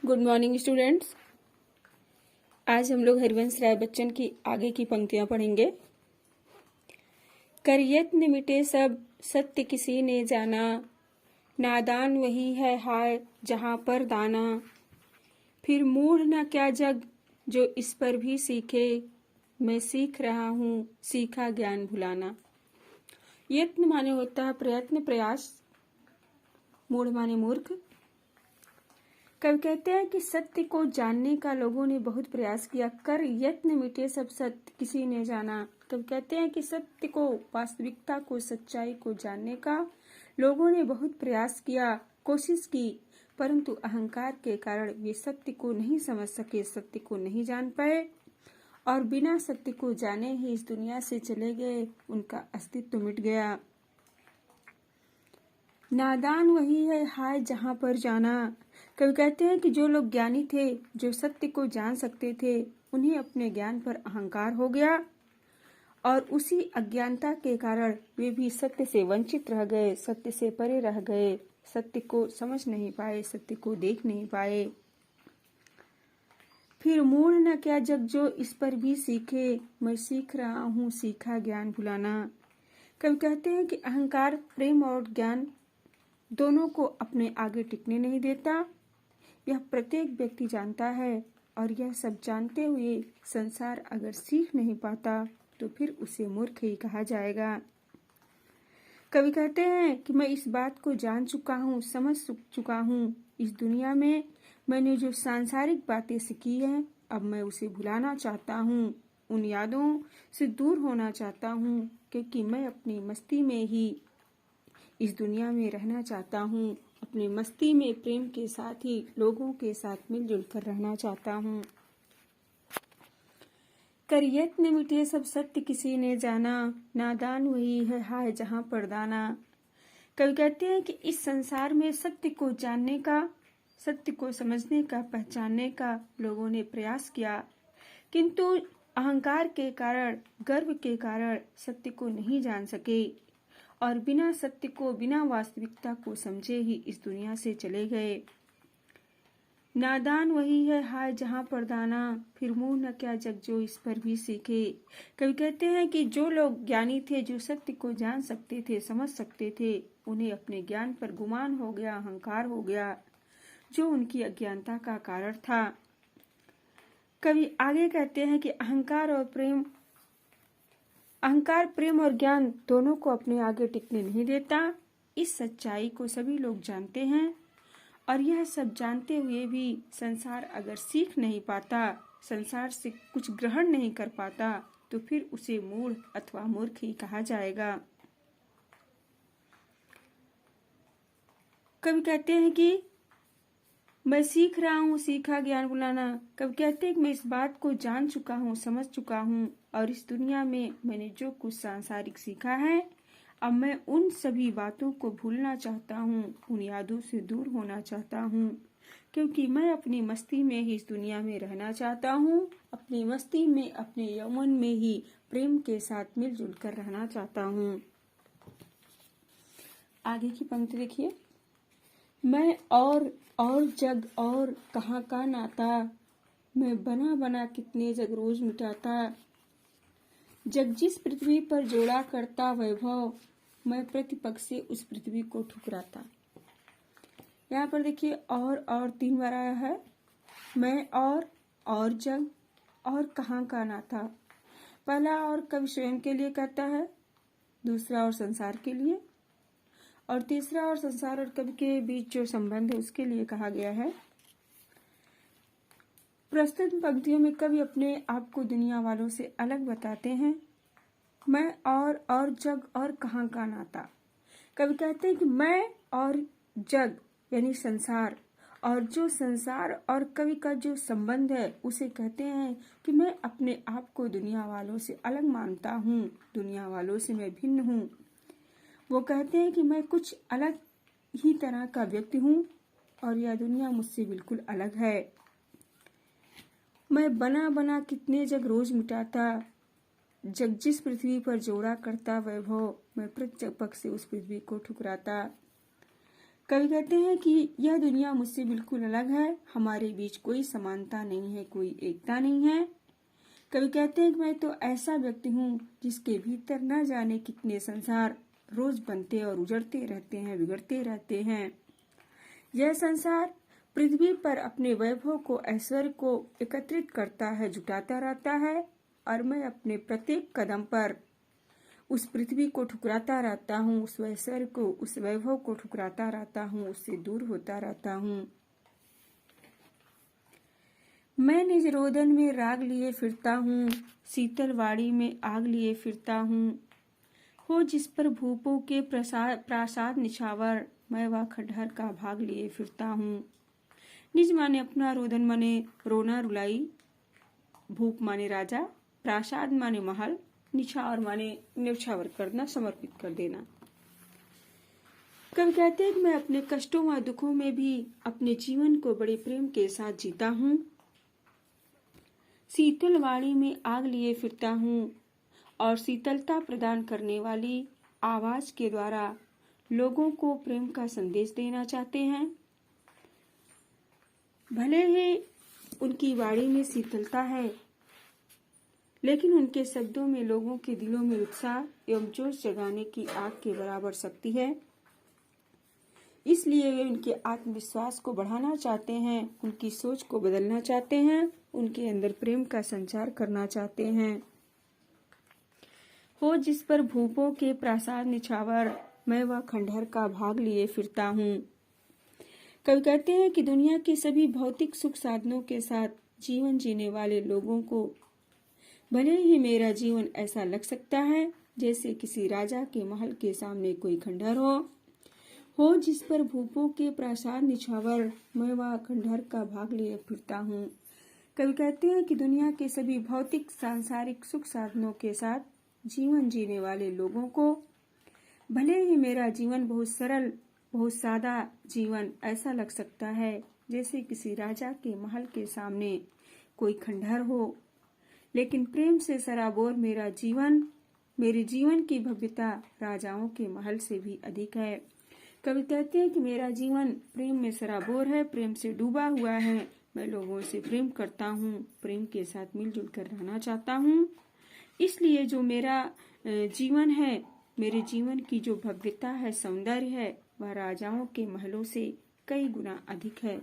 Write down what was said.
Good morning students. आज हम लोग हरिवंश राय बच्चन की आगे की पंक्तियां पढ़ेंगे। कर यत्न मिटे सब सत्य किसी ने जाना, नादान वही है हाय जहां पर दाना। फिर मूढ़ न क्या जग जो इस पर भी सीखे, मैं सीख रहा हूँ सीखा ज्ञान भुलाना। यत्न माने होता है प्रयत्न प्रयास, मूढ़ माने मूर्ख। कवि कहते हैं कि सत्य को जानने का लोगों ने बहुत प्रयास किया। कर यत्न मिटे सब सत्य किसी ने जाना। कवि कहते हैं कि सत्य को, वास्तविकता को, सच्चाई को जानने का लोगों ने बहुत प्रयास किया, कोशिश की, परंतु अहंकार के कारण वे सत्य को नहीं समझ सके, सत्य को नहीं जान पाए और बिना सत्य को जाने ही इस दुनिया से चले गए। उनका अस्तित्व मिट गया। नादान वही है हाय जहां पर जाना। कवि कहते हैं कि जो लोग ज्ञानी थे, जो सत्य को जान सकते थे, उन्हें अपने ज्ञान पर अहंकार हो गया और उसी अज्ञानता के कारण वे भी सत्य से वंचित रह गए, सत्य से परे रह गए, सत्य को समझ नहीं पाए, सत्य को देख नहीं पाए। फिर मूढ़ न क्या जग जो इस पर भी सीखे, मैं सीख रहा हूँ सीखा ज्ञान भुलाना। कवि कहते हैं कि अहंकार प्रेम और ज्ञान दोनों को अपने आगे टिकने नहीं देता। यह प्रत्येक व्यक्ति जानता है और यह सब जानते हुए संसार अगर सीख नहीं पाता तो फिर उसे मूर्ख ही कहा जाएगा। कवि कहते हैं कि मैं इस बात को जान चुका हूँ, समझ चुका हूँ। इस दुनिया में मैंने जो सांसारिक बातें सीखी हैं, अब मैं उसे भुलाना चाहता हूँ, उन यादों से दूर होना चाहता हूँ, क्योंकि मैं अपनी मस्ती में ही इस दुनिया में रहना चाहता हूँ। अपनी मस्ती में प्रेम के साथ ही लोगों के साथ मिलजुल कर रहना चाहता हूँ। कर यत्न मिटे सब सत्य किसी ने जाना, नादान वही है हाय जहां पर दाना। कवि कहते हैं कि इस संसार में सत्य को जानने का, सत्य को समझने का, पहचानने का लोगों ने प्रयास किया, किंतु अहंकार के कारण, गर्व के कारण सत्य को नहीं जान सके और बिना सत्य को, बिना वास्तविकता को समझे ही इस दुनिया से चले गए। नादान वही है हाय जहां पर दाना, फिर मूढ़ न क्या जग जो इस पर भी सीखे। कवि कहते हैं कि जो लोग ज्ञानी थे, जो सत्य को जान सकते थे, समझ सकते थे, उन्हें अपने ज्ञान पर गुमान हो गया, अहंकार हो गया, जो उनकी अज्ञानता का कारण था। कवि आगे कहते हैं कि अहंकार प्रेम और ज्ञान दोनों को अपने आगे टिकने नहीं देता। इस सच्चाई को सभी लोग जानते हैं और यह सब जानते हुए भी संसार अगर सीख नहीं पाता, संसार से कुछ ग्रहण नहीं कर पाता तो फिर उसे मूढ़ अथवा मूर्ख ही कहा जाएगा। कवि कहते हैं कि मैं सीख रहा हूँ सीखा ज्ञान भुलाना। कवि कहते हैं कि मैं इस बात को जान चुका हूँ, समझ चुका हूँ और इस दुनिया में मैंने जो कुछ सांसारिक सीखा है, अब मैं उन सभी बातों को भूलना चाहता हूँ, उन यादों से दूर होना चाहता हूँ, क्योंकि मैं अपनी मस्ती में ही इस दुनिया में रहना चाहता हूँ। अपनी मस्ती में, अपने यौवन में ही प्रेम के साथ मिलजुल कर रहना चाहता हूँ। आगे की पंक्ति देखिए। मैं और जग और कहाँ का नाता, मैं बना बना कितने जग रोज मिटाता। जग जिस पृथ्वी पर जोड़ा करता वैभव, मैं प्रतिपक्ष से उस पृथ्वी को ठुकराता। यहाँ पर देखिए और 3 बार आया है। मैं और जग और कहाँ का नाता। पहला और कवि स्वयं के लिए कहता है, दूसरा और संसार के लिए, और तीसरा और संसार और कवि के बीच जो संबंध है उसके लिए कहा गया है। प्रस्तुत पंक्तियों में कवि अपने आप को दुनिया वालों से अलग बताते हैं। मैं और जग और कहाँ का नाता। कवि कहते हैं कि मैं और जग यानी संसार, और जो संसार और कवि का जो संबंध है उसे कहते हैं कि मैं अपने आप को दुनिया वालों से अलग मानता हूँ, दुनिया वालों से मैं भिन्न हूँ। वो कहते हैं कि मैं कुछ अलग ही तरह का व्यक्ति हूँ और यह दुनिया मुझसे बिल्कुल अलग है। मैं बना बना कितने जग रोज मिटाता, जग जिस पृथ्वी पर जोड़ा करता वैभव, मैं प्रतिपक्ष से उस पृथ्वी को ठुकराता। कवि कहते हैं कि यह दुनिया मुझसे बिल्कुल अलग है, हमारे बीच कोई समानता नहीं है, कोई एकता नहीं है। कवि कहते हैं कि मैं तो ऐसा व्यक्ति हूँ जिसके भीतर न जाने कितने संसार रोज बनते और उजड़ते रहते हैं, बिगड़ते रहते हैं। यह संसार पृथ्वी पर अपने वैभव को, ऐश्वर्य को एकत्रित करता है, जुटाता रहता है, और मैं अपने प्रत्येक कदम पर उस पृथ्वी को ठुकराता रहता हूँ, उस ऐश्वर्य को, उस वैभव को ठुकराता रहता हूँ, उससे दूर होता रहता हूँ। मैं निज रोदन में राग लिए फिरता हूँ, शीतल वाड़ी में आग लिए फिरता हूँ। हो जिस पर भूपों के प्रासाद निछावर, मैं वह खंडहर का भाग लिए फिरता हूँ। निज माने अपना, रोदन माने रोना रुलाई, भूप माने राजा, प्रासाद माने महल, निछावर माने न्यौछावर करना, समर्पित कर देना। कवि कहते हैं कि मैं अपने कष्टों व दुखों में भी अपने जीवन को बड़े प्रेम के साथ जीता हूँ। शीतल वाणी में आग लिए फिरता हूँ और शीतलता प्रदान करने वाली आवाज के द्वारा लोगों को प्रेम का संदेश देना चाहते हैं। भले ही उनकी वाणी में शीतलता है, लेकिन उनके शब्दों में लोगों के दिलों में उत्साह एवं जोश जगाने की आग के बराबर शक्ति है। इसलिए वे उनके आत्मविश्वास को बढ़ाना चाहते हैं, उनकी सोच को बदलना चाहते हैं, उनके अंदर प्रेम का संचार करना चाहते हैं। हो जिस पर भूपों के प्रासाद निछावर, मैं वह खंडहर का भाग लिए फिरता हूँ। कवि कहते हैं कि दुनिया के सभी भौतिक सुख साधनों के साथ जीवन जीने वाले लोगों को भले ही मेरा जीवन ऐसा लग सकता है जैसे किसी राजा के महल के सामने कोई खंडहर हो जिस पर भूपों के प्रासाद निछावर, मैं वह खंडहर का भाग लिए फिरता हूँ। कवि कहते हैं कि दुनिया के सभी भौतिक सांसारिक सुख साधनों के साथ जीवन जीने वाले लोगों को भले ही मेरा जीवन बहुत सरल, बहुत सादा जीवन ऐसा लग सकता है जैसे किसी राजा के महल के सामने कोई खंडहर हो, लेकिन प्रेम से सराबोर मेरे जीवन की भव्यता राजाओं के महल से भी अधिक है। कवि कहते हैं कि मेरा जीवन प्रेम में सराबोर है, प्रेम से डूबा हुआ है। मैं लोगों से प्रेम करता हूँ, प्रेम के साथ मिलजुल कर रहना चाहता हूँ। इसलिए जो मेरा जीवन है, मेरे जीवन की जो भव्यता है, सौंदर्य है, वह राजाओं के महलों से कई गुना अधिक है।